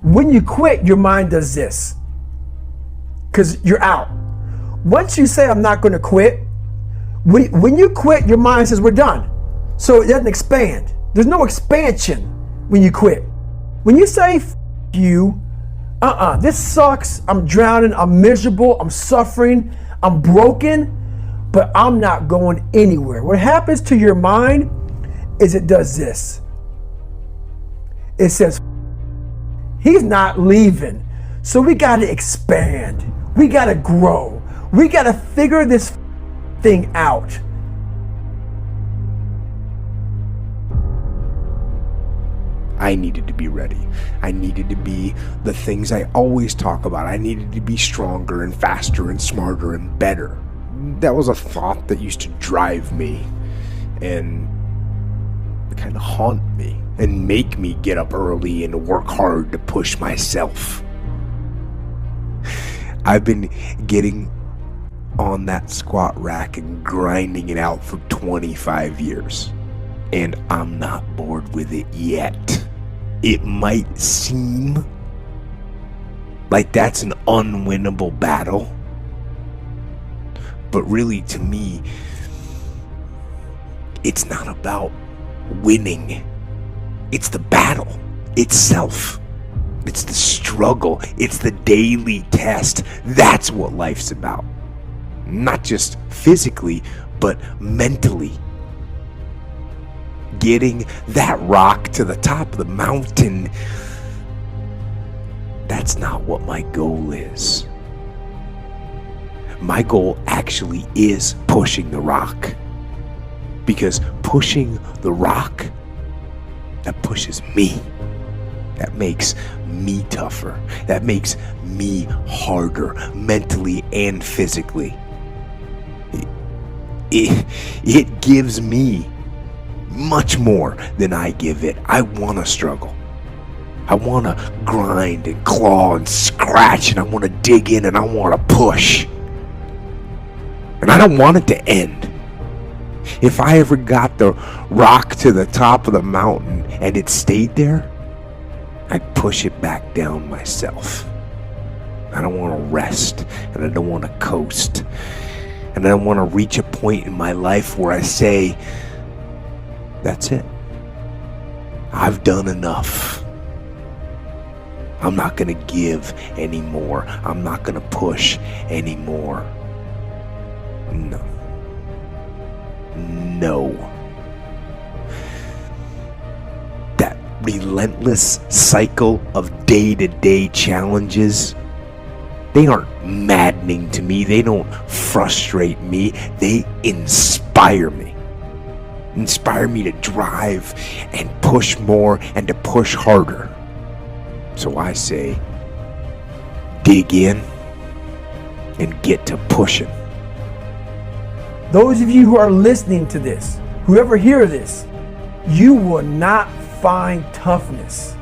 When you quit, your mind does this, because you're out. Once you say, I'm not going to quit, when you quit, your mind says, we're done. So it doesn't expand. There's no expansion when you quit. When you say, F you, this sucks, I'm drowning, I'm miserable, I'm suffering, I'm broken, but I'm not going anywhere. What happens to your mind is it does this. It says, he's not leaving, so we got to expand. We got to grow. We got to figure this thing out. I needed to be ready. I needed to be the things I always talk about. I needed to be stronger and faster and smarter and better. That was a thought that used to drive me and kind of haunt me and make me get up early and work hard to push myself. I've been getting on that squat rack and grinding it out for 25 years, and I'm not bored with it yet. It might seem like that's an unwinnable battle, but really, to me, it's not about winning. It's the battle itself. It's the struggle. It's the daily test. That's what life's about. Not just physically, but mentally. Getting that rock to the top of the mountain, that's not what my goal is. My goal actually is pushing the rock. Because pushing the rock, that pushes me. That makes me tougher. That makes me harder, mentally and physically. It gives me much more than I give it. I want to struggle. I want to grind and claw and scratch, and I want to dig in, and I want to push. And I don't want it to end. If I ever got the rock to the top of the mountain and it stayed there, I'd push it back down myself. I don't want to rest, and I don't want to coast. And I want to reach a point in my life where I say, that's it. I've done enough. I'm not going to give anymore. I'm not going to push anymore. No. That relentless cycle of day-to-day challenges, they aren't maddening to me. They don't frustrate me. They inspire me. Inspire me to drive and push more and to push harder. So I say, dig in and get to pushing. Those of you who are listening to this, whoever hear this, you will not find toughness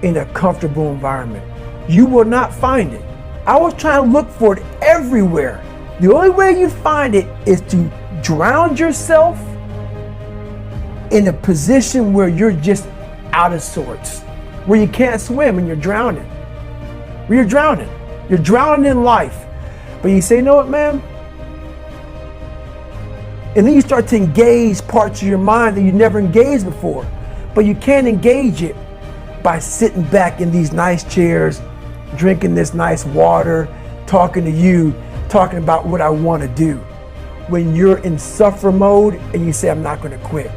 in a comfortable environment. You will not find it. I was trying to look for it everywhere. The only way you find it is to drown yourself in a position where you're just out of sorts, where you can't swim and you're drowning. Where you're drowning. You're drowning in life. But you say, you know what, man? And then you start to engage parts of your mind that you never engaged before. But you can't engage it by sitting back in these nice chairs, drinking this nice water, talking to you, talking about what I want to do. When you're in suffer mode and you say, I'm not going to quit,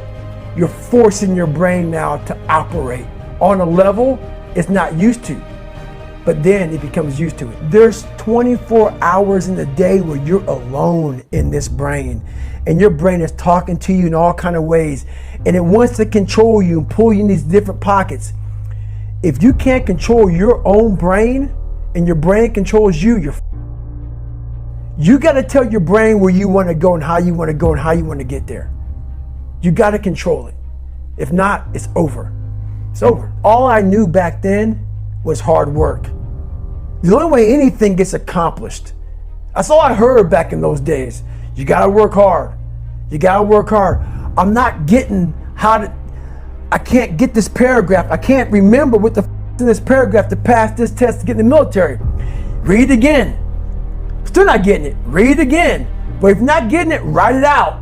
you're forcing your brain now to operate on a level it's not used to. But then it becomes used to it. There's 24 hours in the day where you're alone in this brain, and your brain is talking to you in all kinds of ways, and it wants to control you and pull you in these different pockets. If you can't control your own brain and your brain controls you, you got to tell your brain where you want to go and how you want to go and how you want to get there. You got to control it. If not, it's over. It's over. All I knew back then was hard work. The only way anything gets accomplished. That's all I heard back in those days. You got to work hard. You got to work hard. I'm not getting I can't get this paragraph. I can't remember what the in this paragraph to pass this test to get in the military. Read it again. Still not getting it. Read it again. But if you're not getting it, write it out.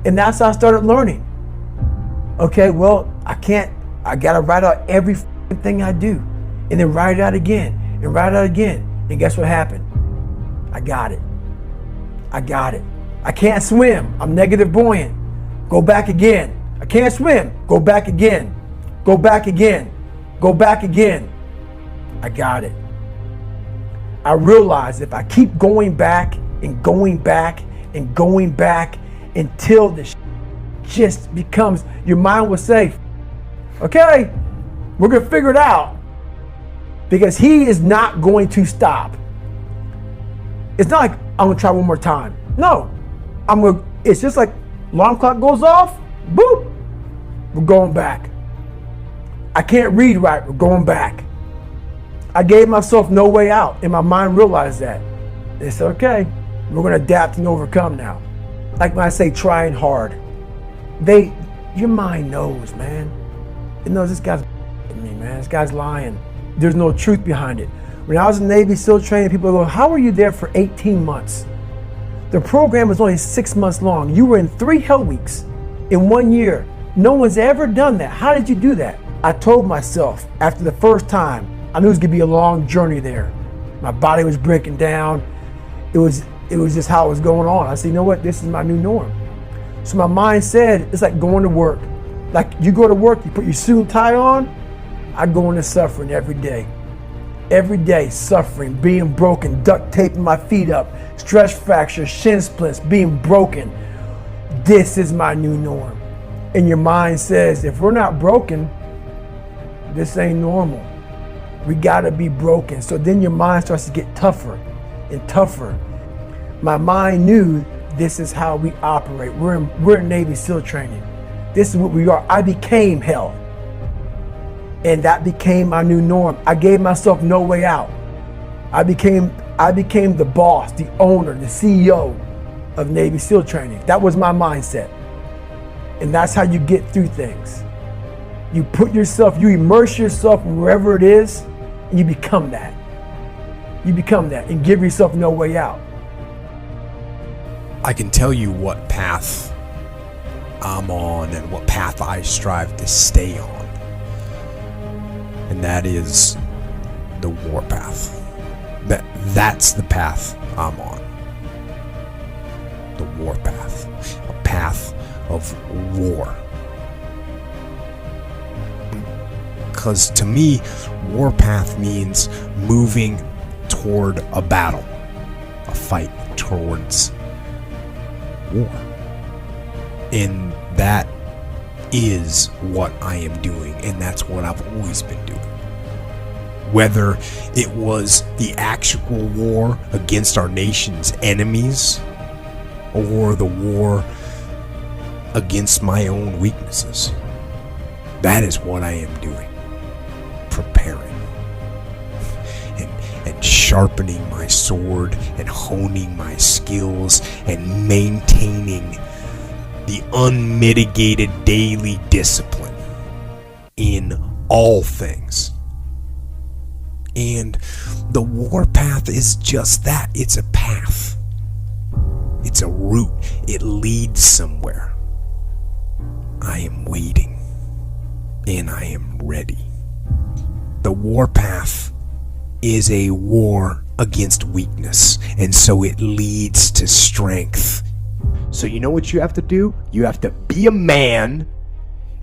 And that's how I started learning. Okay, well, I gotta write out every thing I do. And then write it out again. And write it out again. And guess what happened? I got it. I can't swim. I'm negative buoyant. Go back again. I can't swim. Go back again. Go back again. Go back again. I got it. I realized if I keep going back and going back and going back until the just becomes, your mind will say, okay, we're going to figure it out, because he is not going to stop. It's not like I'm going to try one more time. No, it's just like alarm clock goes off, boop, we're going back. I can't read right, we're going back. I gave myself no way out, and my mind realized that. It's okay, we're going to adapt and overcome now. Like when I say trying hard, your mind knows, man. It knows this guy's me, man. This guy's lying. There's no truth behind it. When I was in Navy SEAL training, people go, how were you there for 18 months? The program was only 6 months long. You were in 3 hell weeks in 1 year. No one's ever done that. How did you do that? I told myself after the first time, I knew it was gonna be a long journey there. My body was breaking down. It was just how it was going on. I said, you know what? This is my new norm. So my mind said, it's like going to work. Like you go to work, you put your suit and tie on. I go into suffering every day. Every day, suffering, being broken, duct taping my feet up, stress fractures, shin splints, being broken. This is my new norm. And your mind says, if we're not broken, this ain't normal. We gotta be broken. So then your mind starts to get tougher and tougher. My mind knew this is how we operate. We're in Navy SEAL training. This is what we are. I became hell. And that became my new norm. I gave myself no way out. I became the boss, the owner, the CEO of Navy SEAL training. That was my mindset. And that's how you get through things. You immerse yourself wherever it is, and you become that. You become that and give yourself no way out. I can tell you what path I'm on and what path I strive to stay on. And that is the warpath. That's the path I'm on. The warpath. A path of war. Because to me, warpath means moving toward a battle, a fight towards war. And that is what I am doing, and that's what I've always been doing. Whether it was the actual war against our nation's enemies or the war against my own weaknesses, that is what I am doing. Preparing and sharpening my sword and honing my skills and maintaining the unmitigated daily discipline in all things. And the warpath is just that. It's a path. It's a route. It leads somewhere. I am waiting, and I am ready. The warpath is a war against weakness, and so it leads to strength. So you know what you have to do? You have to be a man,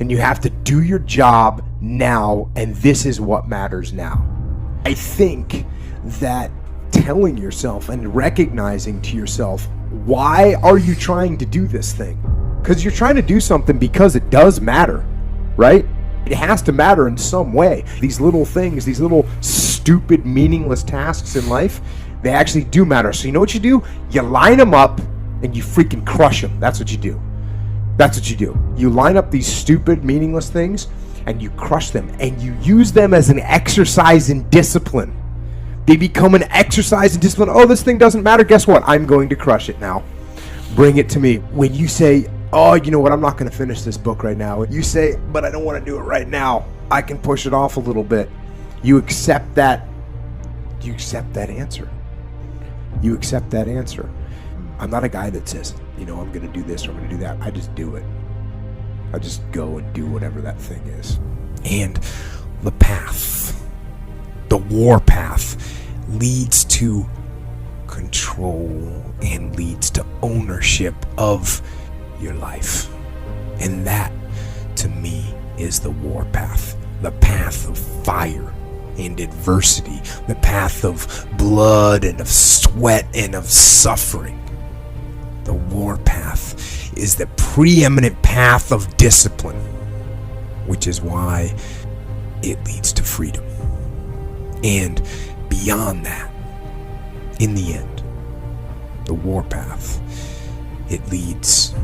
and you have to do your job now, and this is what matters now. I think that telling yourself and recognizing to yourself, why are you trying to do this thing? Because you're trying to do something because it does matter, right? It has to matter in some way. These little things, these little stupid, meaningless tasks in life, they actually do matter. So you know what you do? You line them up and you freaking crush them. That's what you do. That's what you do. You line up these stupid, meaningless things and you crush them, and you use them as an exercise in discipline. They become an exercise in discipline. Oh, this thing doesn't matter. Guess what? I'm going to crush it now. Bring it to me. When you say, oh, you know what? I'm not going to finish this book right now. You say, but I don't want to do it right now. I can push it off a little bit. You accept that. You accept that answer. You accept that answer. I'm not a guy that says, I'm going to do this or I'm going to do that. I just do it. I just go and do whatever that thing is. And the path, the war path, leads to control and leads to ownership of your life. And that, to me, is the war path. The path of fire and adversity. The path of blood and of sweat and of suffering. The war path is the preeminent path of discipline, which is why it leads to freedom. And beyond that, in the end, the war path, it leads